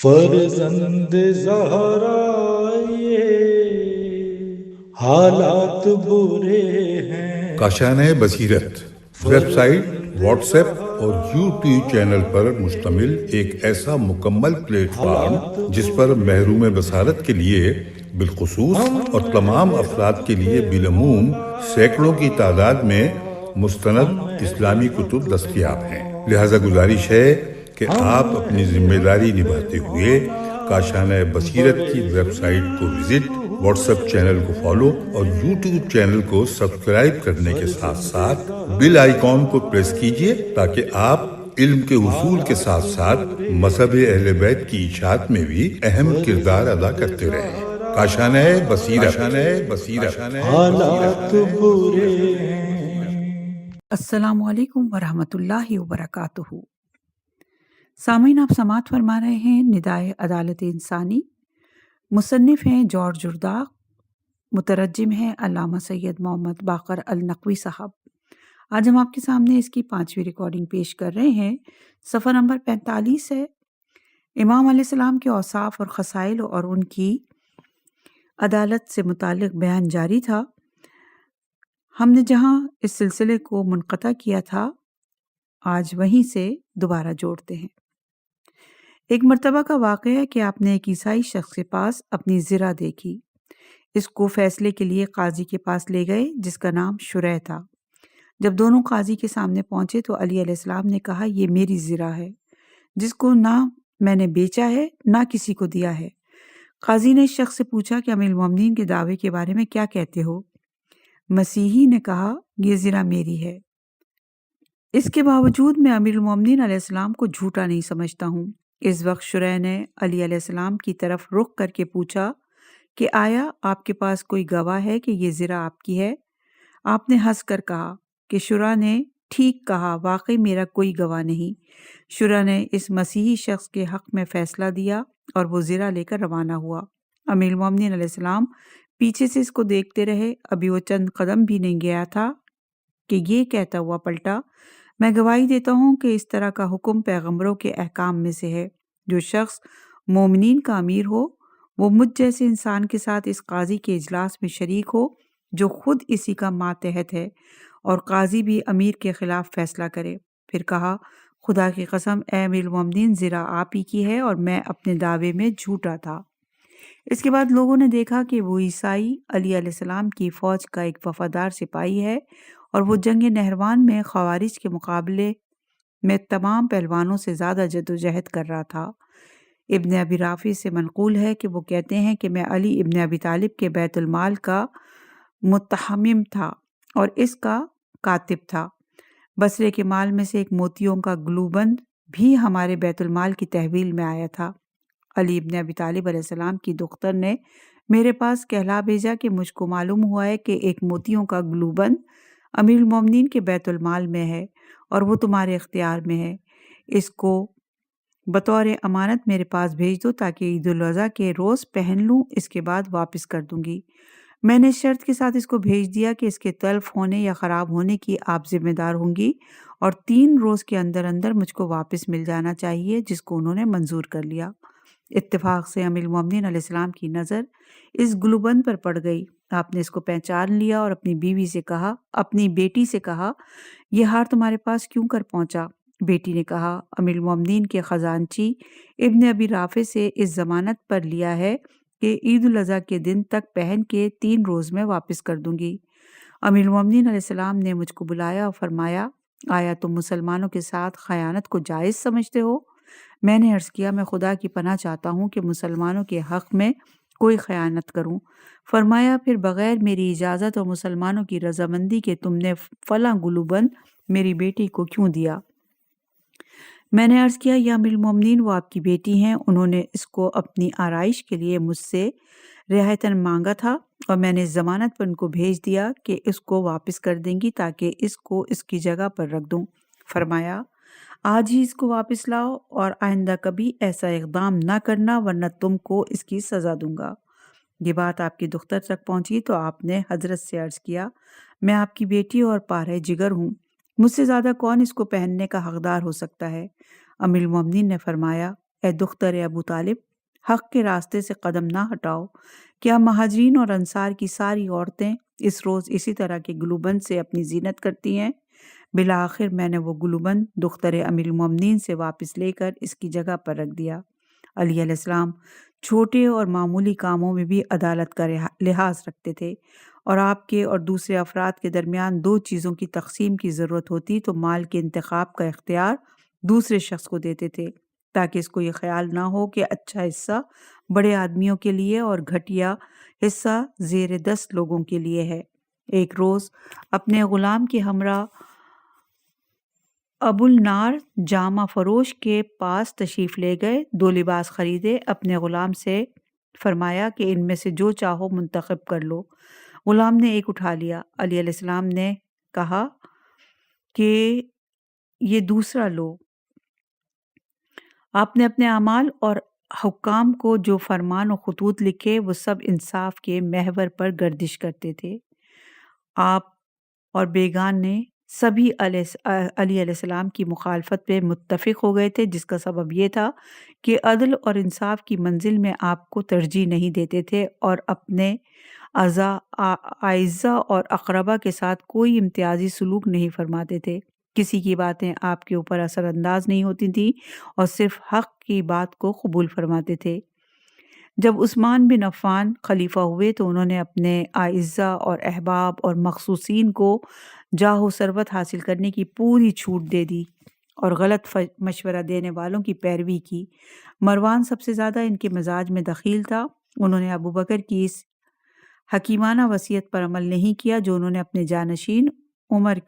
فرزند زہرا یہ حالات برے ہیں۔ کاشانۂ بصیرت ویب سائٹ، واٹس ایپ اور یوٹیوب چینل پر مشتمل ایک ایسا مکمل پلیٹ فارم جس پر محروم بصارت کے لیے بالخصوص اور تمام افراد کے لیے بالعموم سینکڑوں کی تعداد میں مستند اسلامی کتب دستیاب ہیں۔ لہذا گزارش ہے کہ آپ اپنی ذمہ داری نبھاتے ہوئے کاشانۂ بصیرت کی ویب سائٹ کو وزٹ، واٹس ایپ چینل کو فالو اور یوٹیوب چینل کو سبسکرائب کرنے کے ساتھ ساتھ بیل آئیکن کو پریس کیجئے تاکہ آپ علم کے حصول کے ساتھ ساتھ مذہب اہل بیت کی اشاعت میں بھی اہم کردار ادا کرتے رہیں۔ کاشانۂ بصیرت۔ حالات برے ہیں۔ السلام علیکم ورحمۃ اللہ وبرکاتہ۔ سامعین، آپ سماعت فرما رہے ہیں ندائے عدالت انسانی۔ مصنف ہیں جارج جرداق، مترجم ہیں علامہ سید محمد باقر النقوی صاحب۔ آج ہم آپ کے سامنے اس کی 5ویں ریکارڈنگ پیش کر رہے ہیں۔ صفحہ نمبر 45 ہے۔ امام علیہ السلام کے اوصاف اور خصائل اور ان کی عدالت سے متعلق بیان جاری تھا۔ ہم نے جہاں اس سلسلے کو منقطع کیا تھا، آج وہیں سے دوبارہ جوڑتے ہیں۔ ایک مرتبہ کا واقعہ ہے کہ آپ نے ایک عیسائی شخص کے پاس اپنی زرہ دیکھی۔ اس کو فیصلے کے لیے قاضی کے پاس لے گئے جس کا نام شریح تھا۔ جب دونوں قاضی کے سامنے پہنچے تو علی علیہ السلام نے کہا، یہ میری زرہ ہے جس کو نہ میں نے بیچا ہے نہ کسی کو دیا ہے۔ قاضی نے اس شخص سے پوچھا کہ امیر المومنین کے دعوے کے بارے میں کیا کہتے ہو؟ مسیحی نے کہا، یہ زرہ میری ہے۔ اس کے باوجود میں امیر المومنین علیہ السلام کو جھوٹا نہیں سمجھتا ہوں۔ اس وقت شریح نے علی علیہ السلام کی طرف رخ کر کے پوچھا کہ آیا آپ کے پاس کوئی گواہ ہے کہ یہ زرہ آپ کی ہے؟ آپ نے ہنس کر کہا کہ شریح نے ٹھیک کہا، واقعی میرا کوئی گواہ نہیں۔ شریح نے اس مسیحی شخص کے حق میں فیصلہ دیا اور وہ زرہ لے کر روانہ ہوا۔ امیر المومنین علیہ السلام پیچھے سے اس کو دیکھتے رہے۔ ابھی وہ چند قدم بھی نہیں گیا تھا کہ یہ کہتا ہوا پلٹا، میں گواہی دیتا ہوں کہ اس طرح کا حکم پیغمبروں کے احکام میں سے ہے۔ جو شخص مومنین کا امیر ہو وہ مجھ جیسے انسان کے ساتھ اس قاضی کے اجلاس میں شریک ہو جو خود اسی کا ماتحت ہے، اور قاضی بھی امیر کے خلاف فیصلہ کرے۔ پھر کہا، خدا کی قسم اے امیر المومنین، زرہ آپ ہی کی ہے اور میں اپنے دعوے میں جھوٹا تھا۔ اس کے بعد لوگوں نے دیکھا کہ وہ عیسائی علی علیہ السلام کی فوج کا ایک وفادار سپاہی ہے اور وہ جنگ نہروان میں خوارج کے مقابلے میں تمام پہلوانوں سے زیادہ جدوجہد کر رہا تھا۔ ابن ابی رافع سے منقول ہے کہ وہ کہتے ہیں کہ میں علی ابن ابی طالب کے بیت المال کا متحمم تھا اور اس کا کاتب تھا۔ بصرے کے مال میں سے ایک موتیوں کا گلوبند بھی ہمارے بیت المال کی تحویل میں آیا تھا۔ علی ابن ابی طالب علیہ السلام کی دختر نے میرے پاس کہلا بھیجا کہ مجھ کو معلوم ہوا ہے کہ ایک موتیوں کا گلوبند امیر المومنین کے بیت المال میں ہے اور وہ تمہارے اختیار میں ہے۔ اس کو بطور امانت میرے پاس بھیج دو تاکہ عید الاضحیٰ کے روز پہن لوں، اس کے بعد واپس کر دوں گی۔ میں نے اس شرط کے ساتھ اس کو بھیج دیا کہ اس کے تلف ہونے یا خراب ہونے کی آپ ذمہ دار ہوں گی اور 3 روز کے اندر اندر مجھ کو واپس مل جانا چاہیے، جس کو انہوں نے منظور کر لیا۔ اتفاق سے امیر المومنین علیہ السلام کی نظر اس گلوبند پر پڑ گئی۔ آپ نے اس کو پہچان لیا اور اپنی بیٹی سے کہا، یہ ہار تمہارے پاس کیوں کر پہنچا؟ بیٹی نے کہا، امیر المومنین کے خزانچی ابن ابی رافع سے اس ضمانت پر لیا ہے کہ عید الاضحیٰ کے دن تک پہن کے 3 روز میں واپس کر دوں گی۔ امیر المومنین علیہ السلام نے مجھ کو بلایا اور فرمایا، آیا تم مسلمانوں کے ساتھ خیانت کو جائز سمجھتے ہو؟ میں نے عرض کیا، میں خدا کی پناہ چاہتا ہوں کہ مسلمانوں کے حق میں کوئی خیانت کروں۔ فرمایا، پھر بغیر میری اجازت اور مسلمانوں کی رضامندی کے تم نے فلاں گلوبند میری بیٹی کو کیوں دیا؟ میں نے عرض کیا، یا امیر المومنین، وہ آپ کی بیٹی ہیں، انہوں نے اس کو اپنی آرائش کے لیے مجھ سے رعایتاً مانگا تھا اور میں نے ضمانت پر ان کو بھیج دیا کہ اس کو واپس کر دیں گی تاکہ اس کو اس کی جگہ پر رکھ دوں۔ فرمایا، آج ہی اس کو واپس لاؤ اور آئندہ کبھی ایسا اقدام نہ کرنا ورنہ تم کو اس کی سزا دوں گا۔ یہ بات آپ کی دختر تک پہنچی تو آپ نے حضرت سے عرض کیا، میں آپ کی بیٹی اور پارہ جگر ہوں، مجھ سے زیادہ کون اس کو پہننے کا حقدار ہو سکتا ہے؟ امیر المومنین نے فرمایا، اے دختر ابو طالب، حق کے راستے سے قدم نہ ہٹاؤ۔ کیا مہاجرین اور انصار کی ساری عورتیں اس روز اسی طرح کے گلوبند سے اپنی زینت کرتی ہیں؟ بالآخر میں نے وہ گلوبند دختر امیر المومنین سے واپس لے کر اس کی جگہ پر رکھ دیا۔ علی علیہ السلام چھوٹے اور معمولی کاموں میں بھی عدالت کا لحاظ رکھتے تھے، اور آپ کے اور دوسرے افراد کے درمیان دو چیزوں کی تقسیم کی ضرورت ہوتی تو مال کے انتخاب کا اختیار دوسرے شخص کو دیتے تھے، تاکہ اس کو یہ خیال نہ ہو کہ اچھا حصہ بڑے آدمیوں کے لیے اور گھٹیا حصہ زیر دست لوگوں کے لیے ہے۔ ایک روز اپنے غلام کے ہمراہ ابو النار جامہ فروش کے پاس تشریف لے گئے، دو لباس خریدے، اپنے غلام سے فرمایا کہ ان میں سے جو چاہو منتخب کر لو۔ غلام نے ایک اٹھا لیا۔ علی علیہ السلام نے کہا کہ یہ دوسرا لو۔ آپ نے اپنے اعمال اور حکام کو جو فرمان و خطوط لکھے وہ سب انصاف کے محور پر گردش کرتے تھے۔ آپ اور بیگان نے سبھی علی علیہ السلام کی مخالفت پہ متفق ہو گئے تھے، جس کا سبب یہ تھا کہ عدل اور انصاف کی منزل میں آپ کو ترجیح نہیں دیتے تھے اور اپنے اعزا اور اقربا کے ساتھ کوئی امتیازی سلوک نہیں فرماتے تھے۔ کسی کی باتیں آپ کے اوپر اثر انداز نہیں ہوتی تھیں اور صرف حق کی بات کو قبول فرماتے تھے۔ جب عثمان بن عفان خلیفہ ہوئے تو انہوں نے اپنے اعزا اور احباب اور مخصوصین کو جاہ و ثروت حاصل کرنے کی پوری چھوٹ دے دی اور غلط مشورہ دینے والوں کی پیروی کی۔ مروان سب سے زیادہ ان کے مزاج میں دخیل تھا۔ انہوں نے ابو بکر کی اس حکیمانہ وصیت پر عمل نہیں کیا جو انہوں نے اپنے جانشین عمر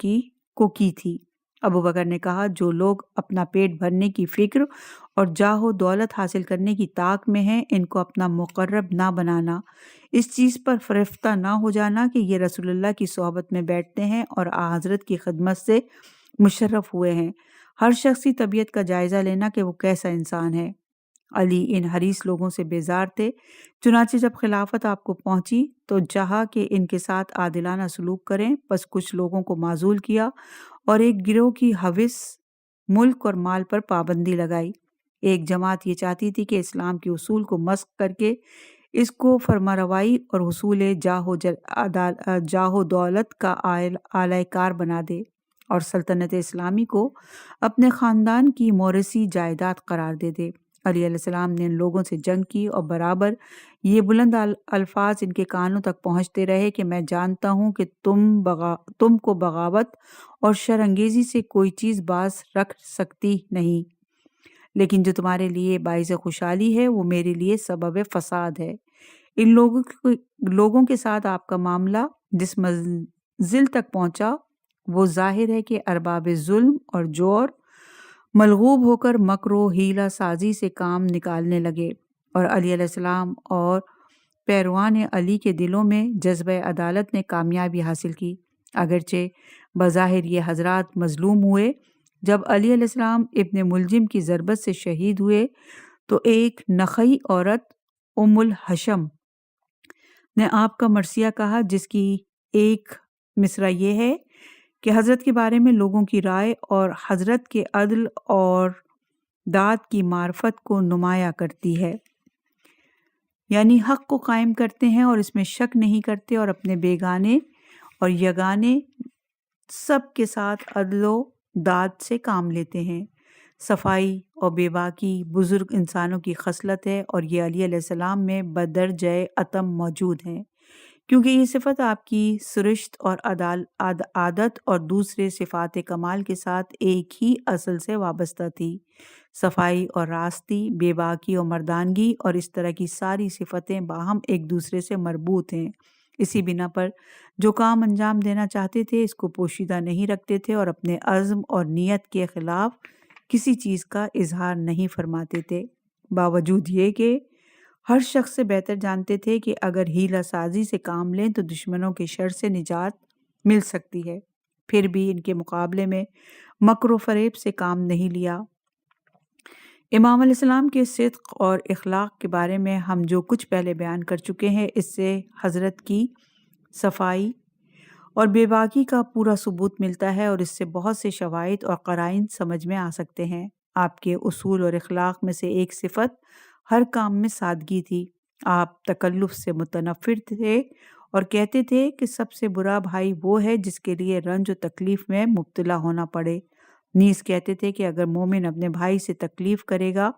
کو کی تھی۔ ابو بکر نے کہا، جو لوگ اپنا پیٹ بھرنے کی فکر اور جاہ و دولت حاصل کرنے کی طاق میں ہیں، ان کو اپنا مقرب نہ بنانا، اس چیز پر فریفتہ نہ ہو جانا کہ یہ رسول اللہ کی صحبت میں بیٹھتے ہیں اور حضرت کی خدمت سے مشرف ہوئے ہیں۔ ہر شخصی طبیعت کا جائزہ لینا کہ وہ کیسا انسان ہے۔ علی ان حریص لوگوں سے بیزار تھے، چنانچہ جب خلافت آپ کو پہنچی تو چاہا کہ ان کے ساتھ عادلانہ سلوک کریں، بس کچھ لوگوں کو معزول کیا اور ایک گروہ کی ہوس ملک اور مال پر پابندی لگائی۔ ایک جماعت یہ چاہتی تھی کہ اسلام کے اصول کو مسخ کر کے اس کو فرمانروائی اور حصول جاہ و دولت کا اعلی کار بنا دے اور سلطنت اسلامی کو اپنے خاندان کی موروثی جائیداد قرار دے دے۔ علی علیہ السلام نے ان لوگوں سے جنگ کی اور برابر یہ بلند الفاظ ان کے کانوں تک پہنچتے رہے کہ میں جانتا ہوں کہ تم کو بغاوت اور شرانگیزی سے کوئی چیز باز رکھ سکتی نہیں، لیکن جو تمہارے لیے باعث خوشحالی ہے وہ میرے لیے سبب فساد ہے۔ ان لوگوں کے ساتھ آپ کا معاملہ جس منزل تک پہنچا وہ ظاہر ہے کہ ارباب ظلم اور جور ملغوب ہو کر مکر و حیلہ سازی سے کام نکالنے لگے، اور علی علیہ السلام اور پیروان علی کے دلوں میں جذبہ عدالت نے کامیابی حاصل کی۔ اگرچہ بظاہر یہ حضرات مظلوم ہوئے، جب علی علیہ السلام ابن ملجم کی ضربت سے شہید ہوئے تو ایک نخعی عورت ام الحشم نے آپ کا مرثیہ کہا، جس کی ایک مصرع یہ ہے کہ حضرت کے بارے میں لوگوں کی رائے اور حضرت کے عدل اور داد کی معرفت کو نمایاں کرتی ہے، یعنی حق کو قائم کرتے ہیں اور اس میں شک نہیں کرتے اور اپنے بیگانے اور یگانے سب کے ساتھ عدل و داد سے کام لیتے ہیں۔ صفائی اور بے باکی بزرگ انسانوں کی خصلت ہے اور یہ علی علیہ السلام میں بدرجہ اتم موجود ہیں، کیونکہ یہ صفت آپ کی سرشت اور عادت اور دوسرے صفات کمال کے ساتھ ایک ہی اصل سے وابستہ تھی۔ صفائی اور راستی، بے باکی اور مردانگی اور اس طرح کی ساری صفتیں باہم ایک دوسرے سے مربوط ہیں۔ اسی بنا پر جو کام انجام دینا چاہتے تھے اس کو پوشیدہ نہیں رکھتے تھے اور اپنے عزم اور نیت کے خلاف کسی چیز کا اظہار نہیں فرماتے تھے، باوجود یہ کہ ہر شخص سے بہتر جانتے تھے کہ اگر حیلہ سازی سے کام لیں تو دشمنوں کے شر سے نجات مل سکتی ہے، پھر بھی ان کے مقابلے میں مکر و فریب سے کام نہیں لیا۔ امام علیہ السلام کے صدق اور اخلاق کے بارے میں ہم جو کچھ پہلے بیان کر چکے ہیں، اس سے حضرت کی صفائی اور بے باکی کا پورا ثبوت ملتا ہے اور اس سے بہت سے شواہد اور قرائن سمجھ میں آ سکتے ہیں۔ آپ کے اصول اور اخلاق میں سے ایک صفت ہر کام میں سادگی تھی۔ آپ تکلف سے متنفر تھے اور کہتے تھے کہ سب سے برا بھائی وہ ہے جس کے لیے رنج و تکلیف میں مبتلا ہونا پڑے۔ نیز کہتے تھے کہ اگر مومن اپنے بھائی سے تکلیف کرے گا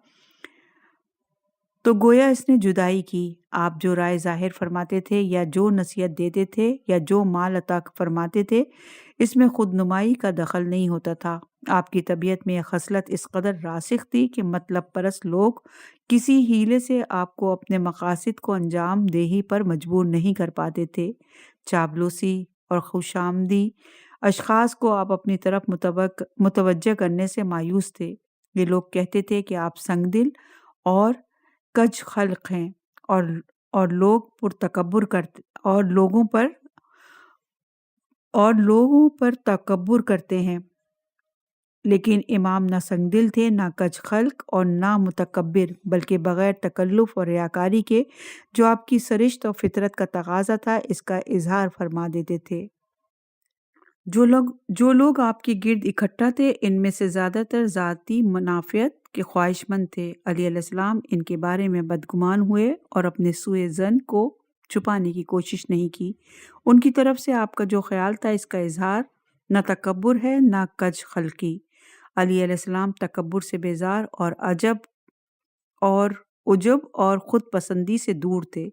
تو گویا اس نے جدائی کی۔ آپ جو رائے ظاہر فرماتے تھے یا جو نصیحت دیتے تھے یا جو مال عطا فرماتے تھے، اس میں خود نمائی کا دخل نہیں ہوتا تھا۔ آپ کی طبیعت میں یہ خصلت اس قدر راسخ تھی کہ مطلب پرست لوگ کسی ہیلے سے آپ کو اپنے مقاصد کو انجام دہی پر مجبور نہیں کر پاتے تھے۔ چاپلوسی اور خوشامدی اشخاص کو آپ اپنی طرف متوجہ کرنے سے مایوس تھے۔ یہ لوگ کہتے تھے کہ آپ سنگ دل اور کج خلق ہیں اور لوگ پر تکبر کرتے اور لوگوں پر تکبر کرتے ہیں، لیکن امام نہ سنگ دل تھے، نہ کج خلق اور نہ متکبر، بلکہ بغیر تکلف اور ریاکاری کے جو آپ کی سرشت اور فطرت کا تقاضا تھا اس کا اظہار فرما دیتے تھے۔ جو لوگ آپ کے گرد اکٹھا تھے ان میں سے زیادہ تر ذاتی منافعت کے خواہش مند تھے۔ علیہ السلام ان کے بارے میں بدگمان ہوئے اور اپنے سوء ظن کو چھپانے کی کوشش نہیں کی۔ ان کی طرف سے آپ کا جو خیال تھا اس کا اظہار نہ تکبر ہے نہ کج خلقی۔ علیہ السلام تکبر سے بیزار اور عجب اور خود پسندی سے دور تھے،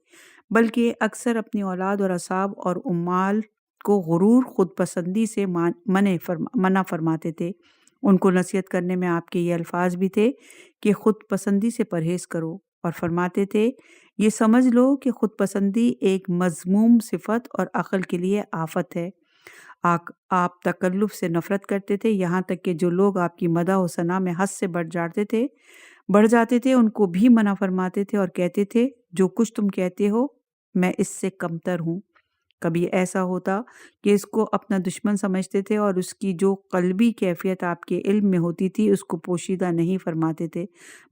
بلکہ اکثر اپنی اولاد اور اصحاب اور امال کو غرور خود پسندی سے منع فرماتے تھے۔ ان کو نصیحت کرنے میں آپ کے یہ الفاظ بھی تھے کہ خود پسندی سے پرہیز کرو، اور فرماتے تھے یہ سمجھ لو کہ خود پسندی ایک مذموم صفت اور عقل کے لیے آفت ہے۔ آپ تکلف سے نفرت کرتے تھے، یہاں تک کہ جو لوگ آپ کی مدح و ثنا میں حد سے بڑھ جاتے تھے ان کو بھی منع فرماتے تھے اور کہتے تھے جو کچھ تم کہتے ہو میں اس سے کمتر ہوں۔ کبھی ایسا ہوتا کہ اس کو اپنا دشمن سمجھتے تھے اور اس کی جو قلبی کیفیت آپ کے علم میں ہوتی تھی اس کو پوشیدہ نہیں فرماتے تھے،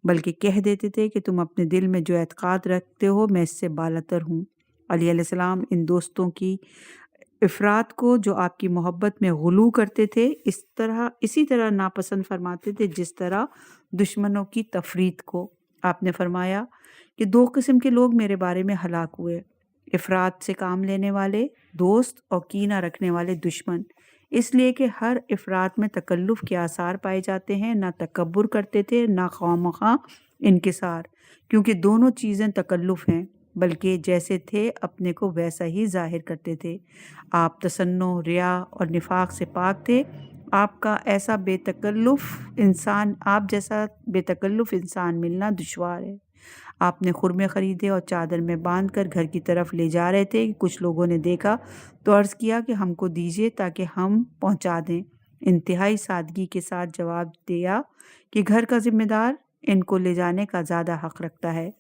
بلکہ کہہ دیتے تھے کہ تم اپنے دل میں جو اعتقاد رکھتے ہو میں اس سے بالاتر ہوں۔ علیہ السلام ان دوستوں کی افراد کو جو آپ کی محبت میں غلو کرتے تھے اسی طرح ناپسند فرماتے تھے جس طرح دشمنوں کی تفریط کو۔ آپ نے فرمایا کہ دو قسم کے لوگ میرے بارے میں ہلاک ہوئے، افراد سے کام لینے والے دوست اور کینہ رکھنے والے دشمن، اس لیے کہ ہر افراد میں تکلف کے آثار پائے جاتے ہیں، نہ تکبر کرتے تھے نہ خواہ انکسار، کیونکہ دونوں چیزیں تکلف ہیں، بلکہ جیسے تھے اپنے کو ویسا ہی ظاہر کرتے تھے۔ آپ تصنع، ریا اور نفاق سے پاک تھے۔ آپ جیسا بے تکلف انسان ملنا دشوار ہے۔ آپ نے خرمے خریدے اور چادر میں باندھ کر گھر کی طرف لے جا رہے تھے کہ کچھ لوگوں نے دیکھا تو عرض کیا کہ ہم کو دیجیے تاکہ ہم پہنچا دیں۔ انتہائی سادگی کے ساتھ جواب دیا کہ گھر کا ذمہ دار ان کو لے جانے کا زیادہ حق رکھتا ہے۔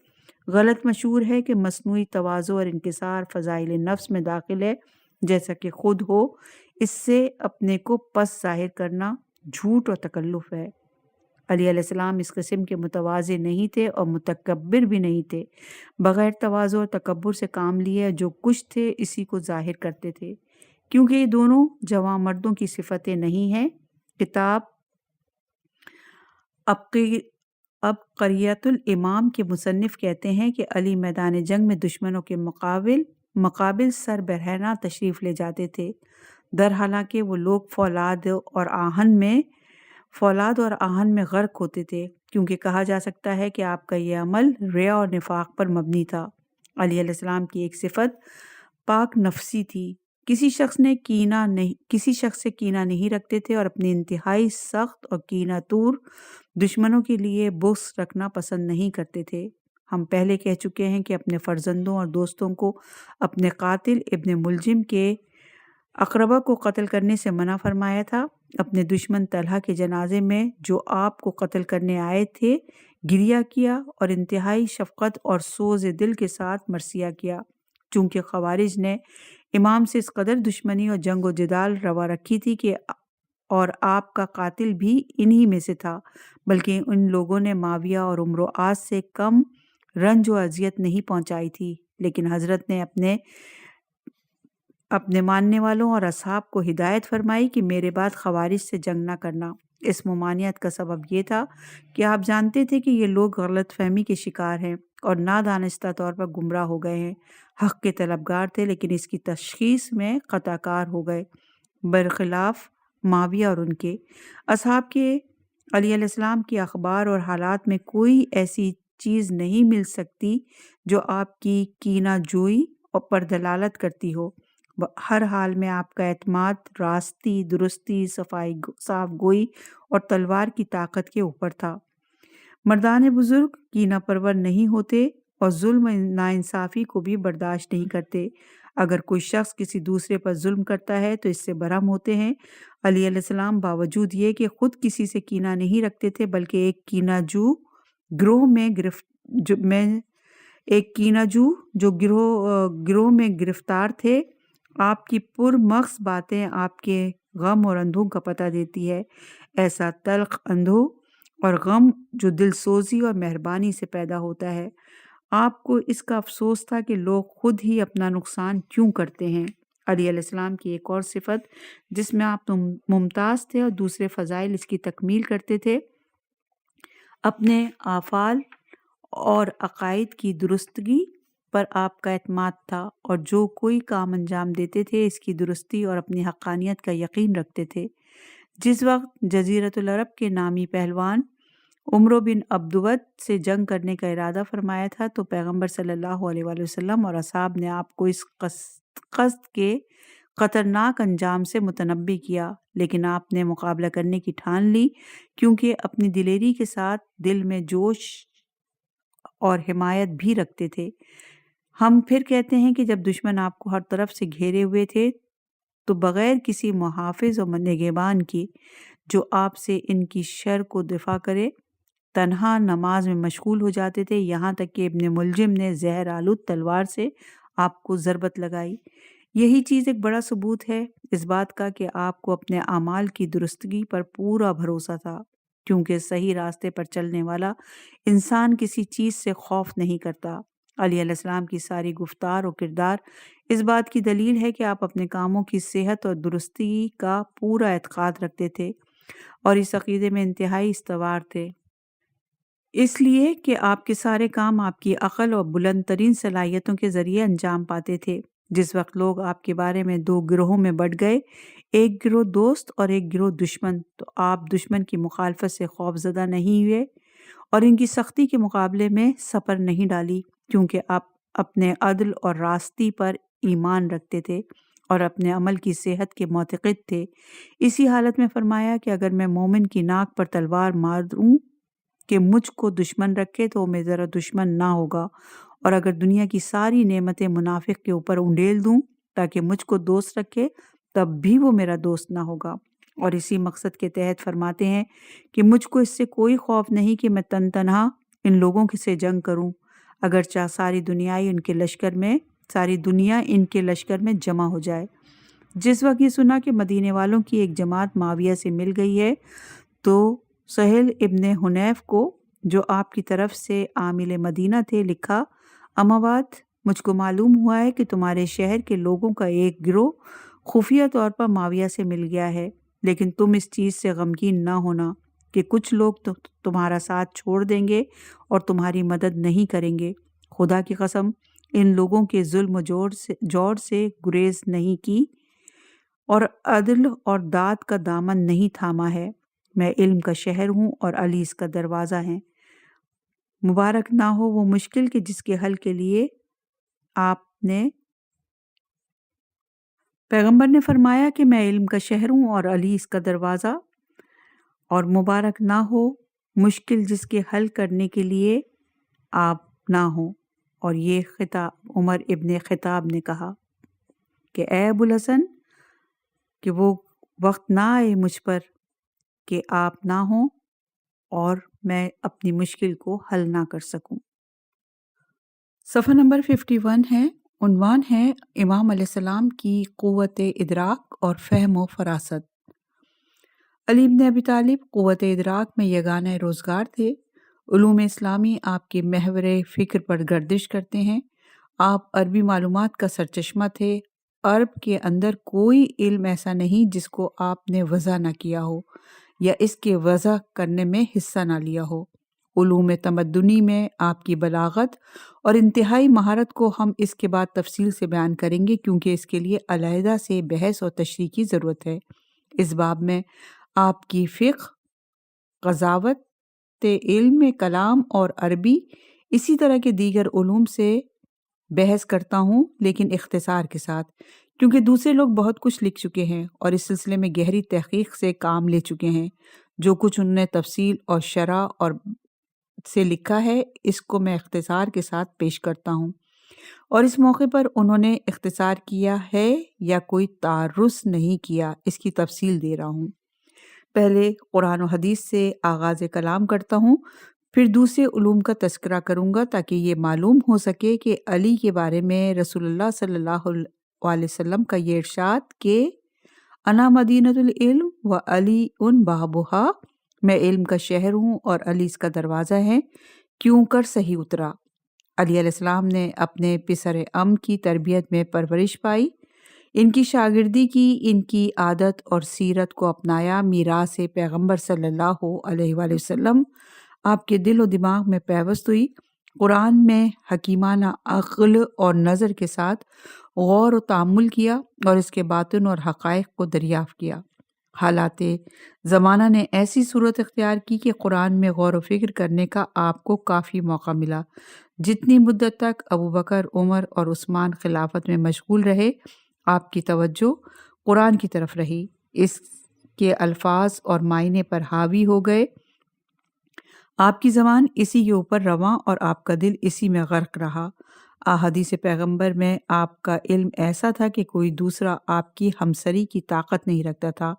غلط مشہور ہے کہ مصنوعی تواضع اور انکسار فضائل نفس میں داخل ہے، جیسا کہ خود ہو اس سے اپنے کو پس ظاہر کرنا جھوٹ اور تکلف ہے۔ علیہ السلام اس قسم کے متواضع نہیں تھے اور متکبر بھی نہیں تھے، بغیر تواضع اور تکبر سے کام لیے جو کچھ تھے اسی کو ظاہر کرتے تھے، کیونکہ یہ دونوں جوان مردوں کی صفتیں نہیں ہیں۔ کتاب عبقریت الامام کے مصنف کہتے ہیں کہ علی میدان جنگ میں دشمنوں کے مقابل سر برہنہ تشریف لے جاتے تھے، در حالانکہ وہ لوگ فولاد اور آہن میں غرق ہوتے تھے، کیونکہ کہا جا سکتا ہے کہ آپ کا یہ عمل ریا اور نفاق پر مبنی تھا۔ علیہ السلام کی ایک صفت پاک نفسی تھی، کسی شخص سے کینہ نہیں رکھتے تھے اور اپنے انتہائی سخت اور کینہ تور دشمنوں کے لیے بغض رکھنا پسند نہیں کرتے تھے۔ ہم پہلے کہہ چکے ہیں کہ اپنے فرزندوں اور دوستوں کو اپنے قاتل ابن ملجم کے اقربا کو قتل کرنے سے منع فرمایا تھا۔ اپنے دشمن طلحہ کے جنازے میں جو آپ کو قتل کرنے آئے تھے گریہ کیا اور انتہائی شفقت اور سوز دل کے ساتھ مرثیہ کیا، چونکہ خوارج نے امام سے اس قدر دشمنی اور جنگ و جدال روا رکھی تھی کہ اور آپ کا قاتل بھی انہی میں سے تھا، بلکہ ان لوگوں نے معاویہ اور عمرو عاص سے کم رنج و اذیت نہیں پہنچائی تھی، لیکن حضرت نے اپنے ماننے والوں اور اصحاب کو ہدایت فرمائی کہ میرے بعد خوارج سے جنگ نہ کرنا۔ اس ممانعت کا سبب یہ تھا کہ آپ جانتے تھے کہ یہ لوگ غلط فہمی کے شکار ہیں اور نادانستہ طور پر گمراہ ہو گئے ہیں، حق کے طلبگار تھے لیکن اس کی تشخیص میں خطا کار ہو گئے، برخلاف معاویہ اور ان کے اصحاب کے۔ علی علیہ السلام کی اخبار اور حالات میں کوئی ایسی چیز نہیں مل سکتی جو آپ کی کینہ جوئی پر دلالت کرتی ہو۔ ہر حال میں آپ کا اعتماد راستی، درستی، صاف گوئی اور تلوار کی طاقت کے اوپر تھا۔ مردان بزرگ کینہ پرور نہیں ہوتے اور ظلم و ناانصافی کو بھی برداشت نہیں کرتے۔ اگر کوئی شخص کسی دوسرے پر ظلم کرتا ہے تو اس سے برہم ہوتے ہیں۔ علی علیہ السلام باوجود یہ کہ خود کسی سے کینہ نہیں رکھتے تھے بلکہ ایک کینہ جو گروہ میں گرفتار تھے، آپ کی پرمغز باتیں آپ کے غم اور اندھوں کا پتہ دیتی ہے، ایسا تلخ اندھوں اور غم جو دل سوزی اور مہربانی سے پیدا ہوتا ہے۔ آپ کو اس کا افسوس تھا کہ لوگ خود ہی اپنا نقصان کیوں کرتے ہیں۔ علی علیہ السلام کی ایک اور صفت جس میں آپ ممتاز تھے اور دوسرے فضائل اس کی تکمیل کرتے تھے، اپنے افعال اور عقائد کی درستگی پر آپ کا اعتماد تھا اور جو کوئی کام انجام دیتے تھے اس کی درستی اور اپنی حقانیت کا یقین رکھتے تھے۔ جس وقت جزیرۃ العرب کے نامی پہلوان عمرو بن عبدود سے جنگ کرنے کا ارادہ فرمایا تھا تو پیغمبر صلی اللہ علیہ وآلہ وسلم اور اصحاب نے آپ کو اس قصد کے خطرناک انجام سے متنبہ کیا، لیکن آپ نے مقابلہ کرنے کی ٹھان لی کیونکہ اپنی دلیری کے ساتھ دل میں جوش اور حمایت بھی رکھتے تھے۔ ہم پھر کہتے ہیں کہ جب دشمن آپ کو ہر طرف سے گھیرے ہوئے تھے تو بغیر کسی محافظ اور نگہبان کے جو آپ سے ان کی شر کو دفاع کرے تنہا نماز میں مشغول ہو جاتے تھے، یہاں تک کہ ابن ملجم نے زہر آلود تلوار سے آپ کو ضربت لگائی۔ یہی چیز ایک بڑا ثبوت ہے اس بات کا کہ آپ کو اپنے اعمال کی درستگی پر پورا بھروسہ تھا، کیونکہ صحیح راستے پر چلنے والا انسان کسی چیز سے خوف نہیں کرتا۔ علی علیہ السلام کی ساری گفتار اور کردار اس بات کی دلیل ہے کہ آپ اپنے کاموں کی صحت اور درستی کا پورا اعتقاد رکھتے تھے اور اس عقیدے میں انتہائی استوار تھے، اس لیے کہ آپ کے سارے کام آپ کی عقل اور بلند ترین صلاحیتوں کے ذریعے انجام پاتے تھے۔ جس وقت لوگ آپ کے بارے میں دو گروہوں میں بٹ گئے، ایک گروہ دوست اور ایک گروہ دشمن، تو آپ دشمن کی مخالفت سے خوف زدہ نہیں ہوئے اور ان کی سختی کے مقابلے میں سپر نہیں ڈالی، کیونکہ آپ اپنے عدل اور راستی پر ایمان رکھتے تھے اور اپنے عمل کی صحت کے معتقد تھے۔ اسی حالت میں فرمایا کہ اگر میں مومن کی ناک پر تلوار ماروں کہ مجھ کو دشمن رکھے تو وہ میرا دشمن نہ ہوگا، اور اگر دنیا کی ساری نعمتیں منافق کے اوپر انڈیل دوں تاکہ مجھ کو دوست رکھے تب بھی وہ میرا دوست نہ ہوگا۔ اور اسی مقصد کے تحت فرماتے ہیں کہ مجھ کو اس سے کوئی خوف نہیں کہ میں تنہا ان لوگوں سے جنگ کروں، اگرچہ ساری دنیا ان کے لشکر میں جمع ہو جائے۔ جس وقت یہ سنا کہ مدینے والوں کی ایک جماعت معاویہ سے مل گئی ہے تو سہیل ابن حنیف کو جو آپ کی طرف سے عامل مدینہ تھے لکھا، اما بعد مجھ کو معلوم ہوا ہے کہ تمہارے شہر کے لوگوں کا ایک گروہ خفیہ طور پر معاویہ سے مل گیا ہے، لیکن تم اس چیز سے غمگین نہ ہونا کہ کچھ لوگ تمہارا ساتھ چھوڑ دیں گے اور تمہاری مدد نہیں کریں گے۔ خدا کی قسم ان لوگوں کے ظلم و جور سے گریز نہیں کی اور عدل اور داد کا دامن نہیں تھاما ہے۔ میں علم کا شہر ہوں اور علی اس کا دروازہ ہے۔ مبارک نہ ہو وہ مشکل کہ جس کے حل کے لیے آپ نے پیغمبر نے فرمایا کہ میں علم کا شہر ہوں اور علی اس کا دروازہ، اور مبارک نہ ہو مشکل جس کے حل کرنے کے لیے آپ نہ ہوں۔ اور یہ خطاب عمر ابن خطاب نے کہا کہ اے ابوالحسن کہ وہ وقت نہ آئے مجھ پر کہ آپ نہ ہوں اور میں اپنی مشکل کو حل نہ کر سکوں۔ صفحہ نمبر 51 ہے، عنوان ہے امام علیہ السلام کی قوت ادراک اور فہم و فراست۔ علی بن ابی طالب قوت ادراک میں یگانہ روزگار تھے۔ علوم اسلامی آپ کے محور فکر پر گردش کرتے ہیں۔ آپ عربی معلومات کا سرچشمہ تھے۔ عرب کے اندر کوئی علم ایسا نہیں جس کو آپ نے وضع نہ کیا ہو۔ یا اس کے وضع کرنے میں حصہ نہ لیا ہو۔ علوم تمدنی میں آپ کی بلاغت اور انتہائی مہارت کو ہم اس کے بعد تفصیل سے بیان کریں گے، کیونکہ اس کے لیے علیحدہ سے بحث اور تشریح کی ضرورت ہے۔ اس باب میں آپ کی فقہ، قضاوت، علم کلام اور عربی، اسی طرح کے دیگر علوم سے بحث کرتا ہوں، لیکن اختصار کے ساتھ، کیونکہ دوسرے لوگ بہت کچھ لکھ چکے ہیں اور اس سلسلے میں گہری تحقیق سے کام لے چکے ہیں۔ جو کچھ انہوں نے تفصیل اور شرح اور سے لکھا ہے، اس کو میں اختصار کے ساتھ پیش کرتا ہوں، اور اس موقع پر انہوں نے اختصار کیا ہے یا کوئی تعرض نہیں کیا، اس کی تفصیل دے رہا ہوں۔ پہلے قرآن و حدیث سے آغاز کلام کرتا ہوں، پھر دوسرے علوم کا تذکرہ کروں گا تاکہ یہ معلوم ہو سکے کہ علی کے بارے میں رسول اللہ صلی اللہ علیہ وسلم کا یہ ارشاد کہ انا مدینۃ العلم و علی ان بابھا، میں علم کا شہر ہوں اور علی اس کا دروازہ ہے، کیوں کر صحیح اترا۔ علی علیہ السلام نے اپنے پسر ام کی تربیت میں پرورش پائی، ان کی شاگردی کی، ان کی عادت اور سیرت کو اپنایا، میراث پیغمبر صلی اللہ علیہ وآلہ وسلم آپ کے دل و دماغ میں پیوست ہوئی۔ قرآن میں حکیمانہ عقل اور نظر کے ساتھ غور و تأمل کیا اور اس کے باطن اور حقائق کو دریافت کیا۔ حالات زمانہ نے ایسی صورت اختیار کی کہ قرآن میں غور و فکر کرنے کا آپ کو کافی موقع ملا۔ جتنی مدت تک ابوبکر، عمر اور عثمان خلافت میں مشغول رہے، آپ کی توجہ قرآن کی طرف رہی، اس کے الفاظ اور معنی پر حاوی ہو گئے، آپ کی زبان اسی کے اوپر رواں اور آپ کا دل اسی میں غرق رہا۔ احادیث پیغمبر میں آپ کا علم ایسا تھا کہ کوئی دوسرا آپ کی ہمسری کی طاقت نہیں رکھتا تھا،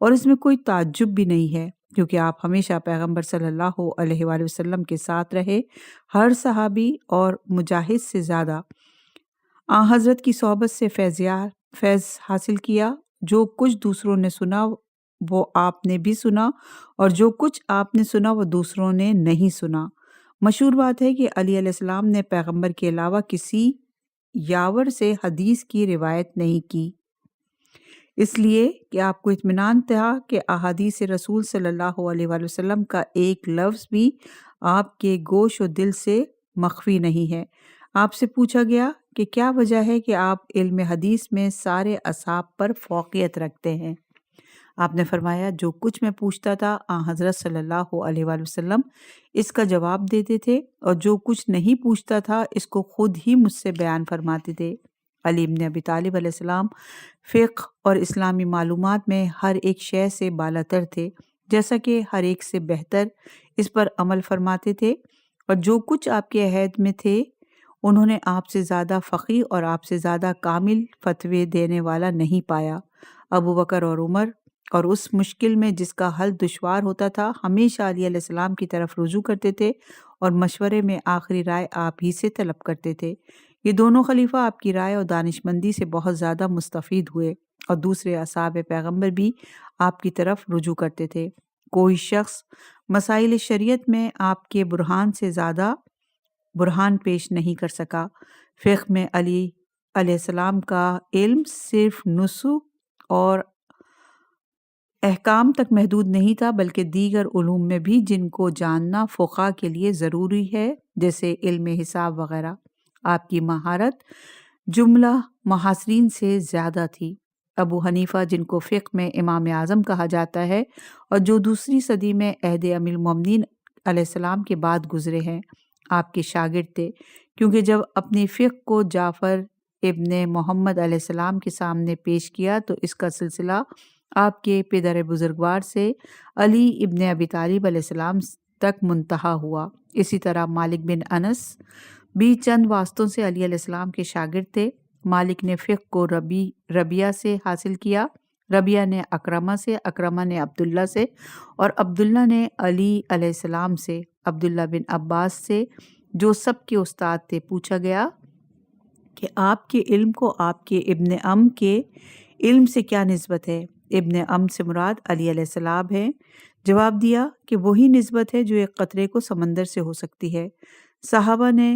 اور اس میں کوئی تعجب بھی نہیں ہے، کیونکہ آپ ہمیشہ پیغمبر صلی اللہ علیہ وآلہ وسلم کے ساتھ رہے۔ ہر صحابی اور مجاہد سے زیادہ حضرت کی صحبت سے فیض حاصل کیا۔ جو کچھ دوسروں نے سنا وہ آپ نے بھی سنا، اور جو کچھ آپ نے سنا وہ دوسروں نے نہیں سنا۔ مشہور بات ہے کہ علی علیہ السلام نے پیغمبر کے علاوہ کسی یاور سے حدیث کی روایت نہیں کی، اس لیے کہ آپ کو اطمینان تھا کہ احادیث رسول صلی اللہ علیہ وآلہ وسلم کا ایک لفظ بھی آپ کے گوش و دل سے مخفی نہیں ہے۔ آپ سے پوچھا گیا کہ کیا وجہ ہے کہ آپ علم حدیث میں سارے اصحاب پر فوقیت رکھتے ہیں؟ آپ نے فرمایا، جو کچھ میں پوچھتا تھا حضرت صلی اللہ علیہ وآلہ وسلم اس کا جواب دیتے تھے، اور جو کچھ نہیں پوچھتا تھا اس کو خود ہی مجھ سے بیان فرماتے تھے۔ علی بن ابی طالب علیہ السلام فقہ اور اسلامی معلومات میں ہر ایک شے سے بالاتر تھے، جیسا کہ ہر ایک سے بہتر اس پر عمل فرماتے تھے، اور جو کچھ آپ کے عہد میں تھے انہوں نے آپ سے زیادہ فقیہ اور آپ سے زیادہ کامل فتوے دینے والا نہیں پایا۔ ابو بکر اور عمر اور اس مشکل میں جس کا حل دشوار ہوتا تھا ہمیشہ علی علیہ السلام کی طرف رجوع کرتے تھے اور مشورے میں آخری رائے آپ ہی سے طلب کرتے تھے۔ یہ دونوں خلیفہ آپ کی رائے اور دانشمندی سے بہت زیادہ مستفید ہوئے، اور دوسرے اصحاب پیغمبر بھی آپ کی طرف رجوع کرتے تھے۔ کوئی شخص مسائل شریعت میں آپ کے برہان سے زیادہ برہان پیش نہیں کر سکا۔ فقہ میں علی علیہ السلام کا علم صرف نسخ اور احکام تک محدود نہیں تھا، بلکہ دیگر علوم میں بھی جن کو جاننا فقہاء کے لیے ضروری ہے، جیسے علم حساب وغیرہ۔ آپ کی مہارت جملہ محاصرین سے زیادہ تھی۔ ابو حنیفہ، جن کو فقہ میں امام اعظم کہا جاتا ہے اور جو دوسری صدی میں عہد امیر المومنین علیہ السلام کے بعد گزرے ہیں، آپ کے شاگرد تھے، کیونکہ جب اپنی فقہ کو جعفر ابن محمد علیہ السلام کے سامنے پیش کیا تو اس کا سلسلہ آپ کے پدر بزرگوار سے علی ابن ابی طالب علیہ السلام تک منتہا ہوا۔ اسی طرح مالک بن انس بھی چند واسطوں سے علی علیہ السلام کے شاگرد تھے۔ مالک نے فقہ کو ربیہ سے حاصل کیا، ربیہ نے اکرمہ سے، اکرمہ نے عبداللہ سے، اور عبداللہ نے علی علیہ السلام سے، عبداللہ بن عباس سے، جو سب کے استاد تھے۔ پوچھا گیا کہ آپ کے علم کو آپ کے ابن ام کے علم سے کیا نسبت ہے؟ ابن ام سے مراد علی علیہ السلام ہے۔ جواب دیا کہ وہی نسبت ہے جو ایک قطرے کو سمندر سے ہو سکتی ہے۔ صحابہ نے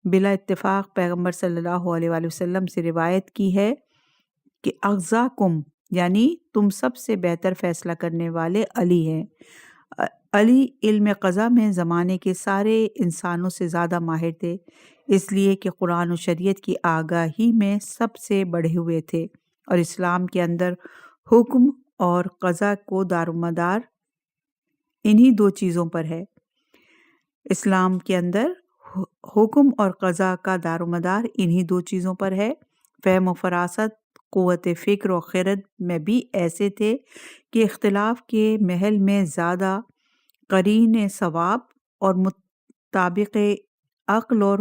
بلا اتفاق پیغمبر صلی اللہ علیہ وآلہ وسلم سے روایت کی ہے کہ اغزاکم یعنی تم سب سے بہتر فیصلہ کرنے والے علی ہیں۔ علی علم قضا میں زمانے کے سارے انسانوں سے زیادہ ماہر تھے، اس لیے کہ قرآن و شریعت کی آگاہی میں سب سے بڑھے ہوئے تھے، اور اسلام کے اندر حکم اور قضا کو دارومدار انہی دو چیزوں پر ہے۔ اسلام کے اندر حکم اور قضا کا دارومدار انہی دو چیزوں پر ہے۔ فہم و فراست، قوت فکر و خرد میں بھی ایسے تھے کہ اختلاف کے محل میں زیادہ قرین ثواب اور مطابق عقل اور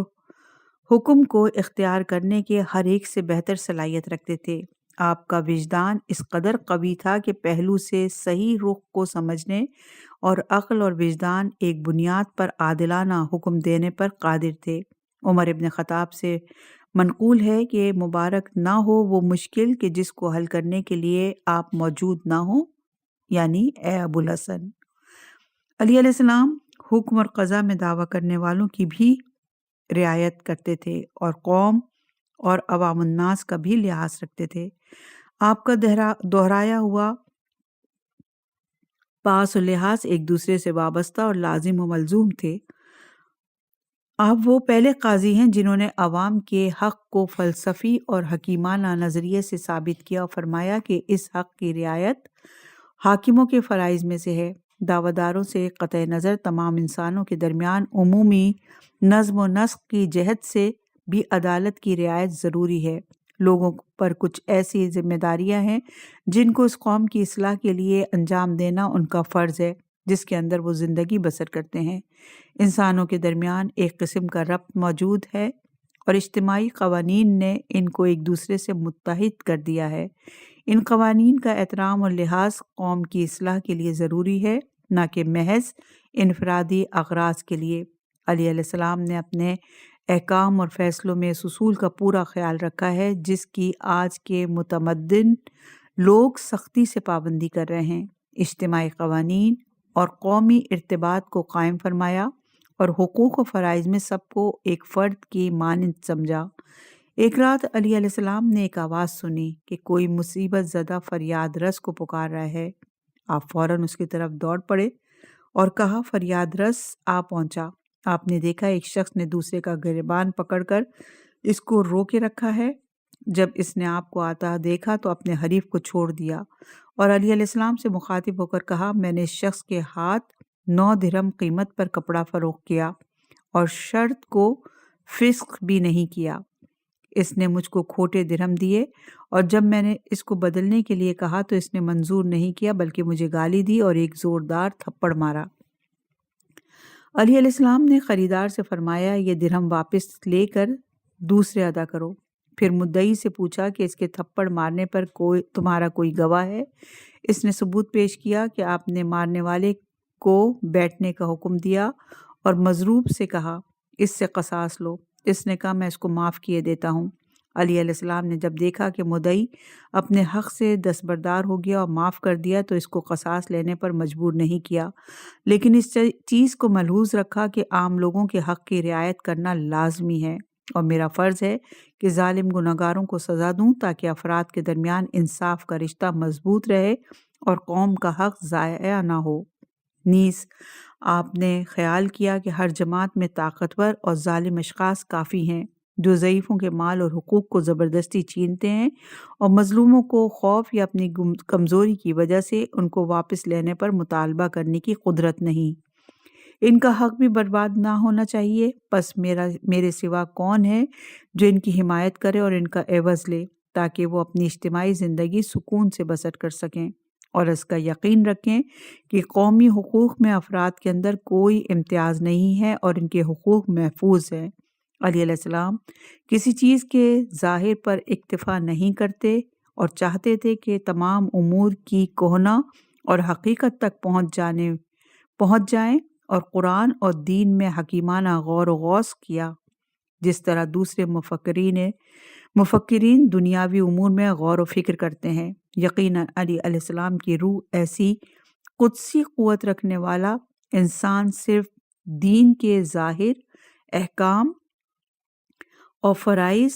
حکم کو اختیار کرنے کے ہر ایک سے بہتر صلاحیت رکھتے تھے۔ آپ کا وجدان اس قدر قوی تھا کہ پہلو سے صحیح رخ کو سمجھنے اور عقل اور وجدان ایک بنیاد پر عادلانہ حکم دینے پر قادر تھے۔ عمر ابن خطاب سے منقول ہے کہ مبارک نہ ہو وہ مشکل کہ جس کو حل کرنے کے لیے آپ موجود نہ ہوں، یعنی اے ابو الحسن۔ علی علیہ السلام حکم اور قضا میں دعویٰ کرنے والوں کی بھی رعایت کرتے تھے اور قوم اور عوام الناس کا بھی لحاظ رکھتے تھے۔ آپ کا دہرایا ہوا پاس و لحاظ ایک دوسرے سے وابستہ اور لازم و ملزوم تھے۔ آپ وہ پہلے قاضی ہیں جنہوں نے عوام کے حق کو فلسفی اور حکیمانہ نظریے سے ثابت کیا اور فرمایا کہ اس حق کی رعایت حاکموں کے فرائض میں سے ہے۔ دعویداروں سے قطع نظر تمام انسانوں کے درمیان عمومی نظم و نسق کی جہت سے بھی عدالت کی رعایت ضروری ہے۔ لوگوں پر کچھ ایسی ذمہ داریاں ہیں جن کو اس قوم کی اصلاح کے لیے انجام دینا ان کا فرض ہے، جس کے اندر وہ زندگی بسر کرتے ہیں۔ انسانوں کے درمیان ایک قسم کا ربط موجود ہے اور اجتماعی قوانین نے ان کو ایک دوسرے سے متحد کر دیا ہے۔ ان قوانین کا احترام اور لحاظ قوم کی اصلاح کے لیے ضروری ہے، نہ کہ محض انفرادی اغراض کے لیے۔ علی علیہ السلام نے اپنے احکام اور فیصلوں میں اس اصول کا پورا خیال رکھا ہے جس کی آج کے متمدن لوگ سختی سے پابندی کر رہے ہیں۔ اجتماعی قوانین اور قومی ارتباط کو قائم فرمایا اور حقوق و فرائض میں سب کو ایک فرد کی مانند سمجھا۔ ایک رات علی علیہ السلام نے ایک آواز سنی کہ کوئی مصیبت زدہ فریاد رس کو پکار رہا ہے۔ آپ فوراً اس کی طرف دوڑ پڑے اور کہا فریاد رس آ پہنچا۔ آپ نے دیکھا ایک شخص نے دوسرے کا گریبان پکڑ کر اس کو رو کے رکھا ہے۔ جب اس نے آپ کو آتا دیکھا تو اپنے حریف کو چھوڑ دیا اور علی علیہ السلام سے مخاطب ہو کر کہا میں نے اس شخص کے ہاتھ 9 درہم قیمت پر کپڑا فروخت کیا اور شرط کو فسخ بھی نہیں کیا۔ اس نے مجھ کو کھوٹے درہم دیے اور جب میں نے اس کو بدلنے کے لیے کہا تو اس نے منظور نہیں کیا بلکہ مجھے گالی دی اور ایک زوردار تھپڑ مارا۔ علی علیہ السلام نے خریدار سے فرمایا یہ درہم واپس لے کر دوسرے ادا کرو۔ پھر مدعی سے پوچھا کہ اس کے تھپڑ مارنے پر تمہارا کوئی گواہ ہے؟ اس نے ثبوت پیش کیا کہ آپ نے مارنے والے کو بیٹھنے کا حکم دیا اور مضروب سے کہا اس سے قصاص لو۔ اس نے کہا میں اس کو معاف کیے دیتا ہوں۔ علی علیہ السلام نے جب دیکھا کہ مدعی اپنے حق سے دستبردار ہو گیا اور معاف کر دیا تو اس کو قصاص لینے پر مجبور نہیں کیا، لیکن اس چیز کو ملحوظ رکھا کہ عام لوگوں کے حق کی رعایت کرنا لازمی ہے اور میرا فرض ہے کہ ظالم گنہگاروں کو سزا دوں تاکہ افراد کے درمیان انصاف کا رشتہ مضبوط رہے اور قوم کا حق ضائع نہ ہو۔ نیز آپ نے خیال کیا کہ ہر جماعت میں طاقتور اور ظالم اشخاص کافی ہیں جو ضعیفوں کے مال اور حقوق کو زبردستی چھینتے ہیں اور مظلوموں کو خوف یا اپنی کمزوری کی وجہ سے ان کو واپس لینے پر مطالبہ کرنے کی قدرت نہیں۔ ان کا حق بھی برباد نہ ہونا چاہیے، پس میرے سوا کون ہے جو ان کی حمایت کرے اور ان کا عوض لے تاکہ وہ اپنی اجتماعی زندگی سکون سے بسر کر سکیں اور اس کا یقین رکھیں کہ قومی حقوق میں افراد کے اندر کوئی امتیاز نہیں ہے اور ان کے حقوق محفوظ ہیں۔ علی علیہ السلام کسی چیز کے ظاہر پر اکتفا نہیں کرتے اور چاہتے تھے کہ تمام امور کی کہنا اور حقیقت تک پہنچ جائیں اور قرآن اور دین میں حکیمانہ غور و غوص کیا جس طرح دوسرے مفکرین دنیاوی امور میں غور و فکر کرتے ہیں۔ یقیناً علی علیہ السلام کی روح ایسی قدسی قوت رکھنے والا انسان صرف دین کے ظاہر احکام اور فرائض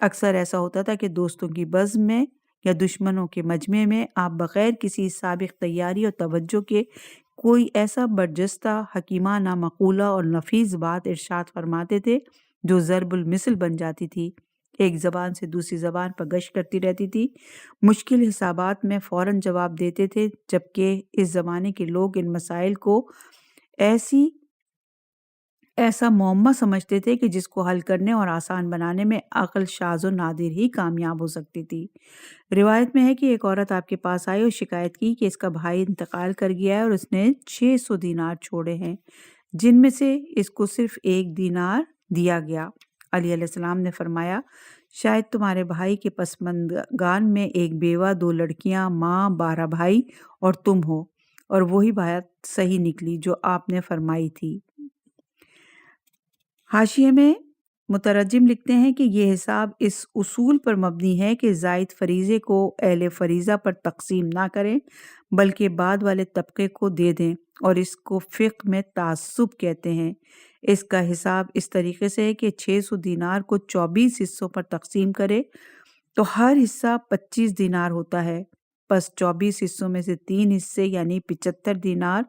اکثر ایسا ہوتا تھا کہ دوستوں کی بزم میں یا دشمنوں کے مجمع میں آپ بغیر کسی سابق تیاری اور توجہ کے کوئی ایسا برجستہ حکیمانہ مقولہ اور نفیس بات ارشاد فرماتے تھے جو ضرب المثل بن جاتی تھی، ایک زبان سے دوسری زبان پر گشت کرتی رہتی تھی، مشکل حسابات میں فوراً جواب دیتے تھے، جبکہ اس زمانے کے لوگ ان مسائل کو ایسا معمہ سمجھتے تھے کہ جس کو حل کرنے اور آسان بنانے میں عقل شاذ و نادر ہی کامیاب ہو سکتی تھی۔ روایت میں ہے کہ ایک عورت آپ کے پاس آئی اور شکایت کی کہ اس کا بھائی انتقال کر گیا ہے اور اس نے 600 دینار چھوڑے ہیں، جن میں سے اس کو صرف 1 دینار دیا گیا۔ علیہ السلام نے فرمایا، شاید تمہارے بھائی کے پسماندگان میں ایک بیوہ، 2 لڑکیاں، ماں، 12 بھائی اور تم ہو، اور وہی بات صحیح نکلی جو آپ نے فرمائی تھی۔ حاشیے میں مترجم لکھتے ہیں کہ یہ حساب اس اصول پر مبنی ہے کہ زائد فریضے کو اہل فریضہ پر تقسیم نہ کریں بلکہ بعد والے طبقے کو دے دیں، اور اس کو فقہ میں تعصب کہتے ہیں۔ اس کا حساب اس طریقے سے ہے کہ 600 دینار کو 24 حصوں پر تقسیم کرے تو ہر حصہ 25 دینار ہوتا ہے، پس 24 حصوں میں سے 3 حصے یعنی 75 دینار،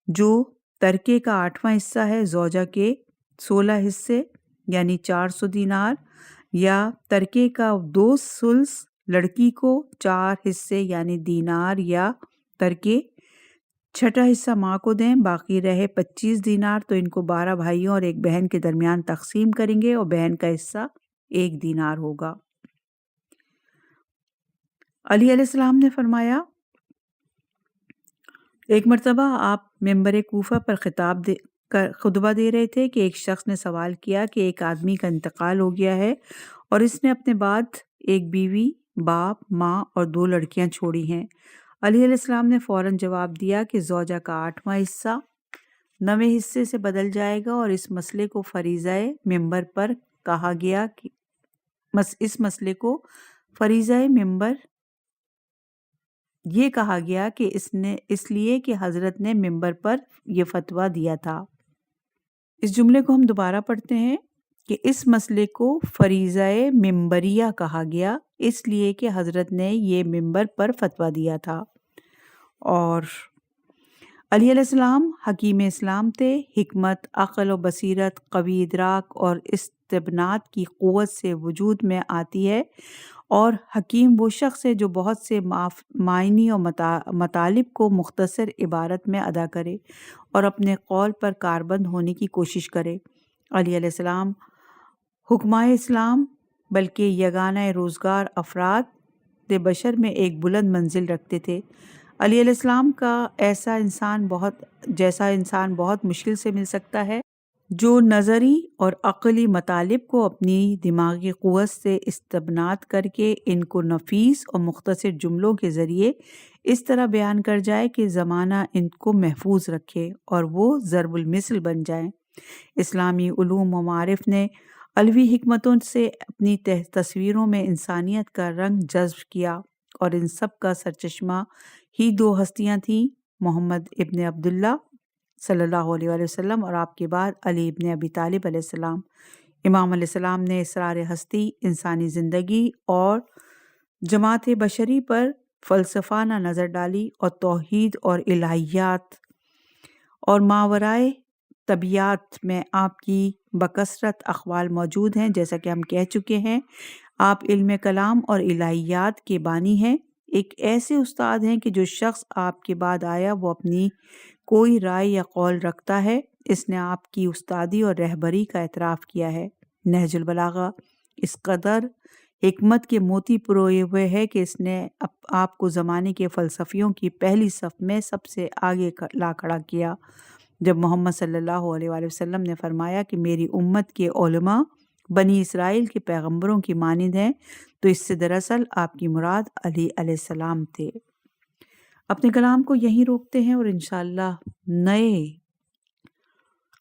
جو ترکے کا 8واں حصہ ہے، زوجہ کے 16 حصے یعنی 400 دینار، یا ترکے کا 2 ثلث لڑکی کو 4 حصے یعنی دینار، یا ترکے 6واں حصہ ماں کو دیں، باقی رہے 25 دینار تو ان کو 12 بھائیوں اور ایک بہن کے درمیان تقسیم کریں گے اور بہن کا حصہ 1 دینار ہوگا۔ علیہ السلام نے فرمایا، ایک مرتبہ آپ ممبر کوفہ پر خطبہ دے رہے تھے کہ ایک شخص نے سوال کیا کہ ایک آدمی کا انتقال ہو گیا ہے اور اس نے اپنے بعد ایک بیوی، باپ، ماں اور 2 لڑکیاں چھوڑی ہیں۔ علیہ السلام نے فوراً جواب دیا کہ زوجہ کا 8واں حصہ 9ویں حصے سے بدل جائے گا، اور اس مسئلے کو فریضہ ممبر پر کہا گیا کہ یہ کہا گیا کہ اس لیے کہ حضرت نے ممبر پر یہ فتویٰ دیا تھا۔ اس جملے کو ہم دوبارہ پڑھتے ہیں کہ اس مسئلے کو فریضہ ممبریہ کہا گیا اس لیے کہ حضرت نے یہ ممبر پر فتویٰ دیا تھا۔ اور علیہ السلام حکیم اسلام تھے، حکمت، عقل و بصیرت، قوی ادراک اور استبنات کی قوت سے وجود میں آتی ہے، اور حکیم وہ شخص ہے جو بہت سے معنی و مطالب کو مختصر عبارت میں ادا کرے اور اپنے قول پر کاربند ہونے کی کوشش کرے۔ علیہ السلام حکمائے اسلام بلکہ یگانہ روزگار افراد بشر میں ایک بلند منزل رکھتے تھے۔ علیہ السلام کا جیسا انسان بہت مشکل سے مل سکتا ہے، جو نظری اور عقلی مطالب کو اپنی دماغی قوت سے استبنات کر کے ان کو نفیس اور مختصر جملوں کے ذریعے اس طرح بیان کر جائے کہ زمانہ ان کو محفوظ رکھے اور وہ ضرب المثل بن جائیں۔ اسلامی علوم و معارف نے علوی حکمتوں سے اپنی تصویروں میں انسانیت کا رنگ جذب کیا، اور ان سب کا سرچشمہ ہی 2 ہستیاں تھیں، محمد ابن عبداللہ صلی اللہ علیہ وآلہ وسلم اور آپ کے بعد علی ابن ابی طالب علیہ السلام۔ امام علیہ السلام نے اسرار ہستی، انسانی زندگی اور جماعت بشری پر فلسفانہ نظر ڈالی، اور توحید اور الہیات اور ماورائے طبیعت میں آپ کی بکثرت اقوال موجود ہیں۔ جیسا کہ ہم کہہ چکے ہیں، آپ علم کلام اور الہیات کے بانی ہیں، ایک ایسے استاد ہیں کہ جو شخص آپ کے بعد آیا وہ اپنی کوئی رائے یا قول رکھتا ہے، اس نے آپ کی استادی اور رہبری کا اعتراف کیا ہے۔ نہج البلاغہ اس قدر حکمت کے موتی پروئے ہوئے ہے کہ اس نے آپ کو زمانے کے فلسفیوں کی پہلی صف میں سب سے آگے لا کھڑا کیا۔ جب محمد صلی اللہ علیہ وآلہ وسلم نے فرمایا کہ میری امت کے علماء بنی اسرائیل کے پیغمبروں کی مانند ہیں، تو اس سے دراصل آپ کی مراد علی علیہ السلام تھے۔ اپنے کلام کو یہیں روکتے ہیں اور انشاءاللہ نئے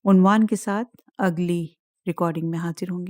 عنوان کے ساتھ اگلی ریکارڈنگ میں حاضر ہوں گے۔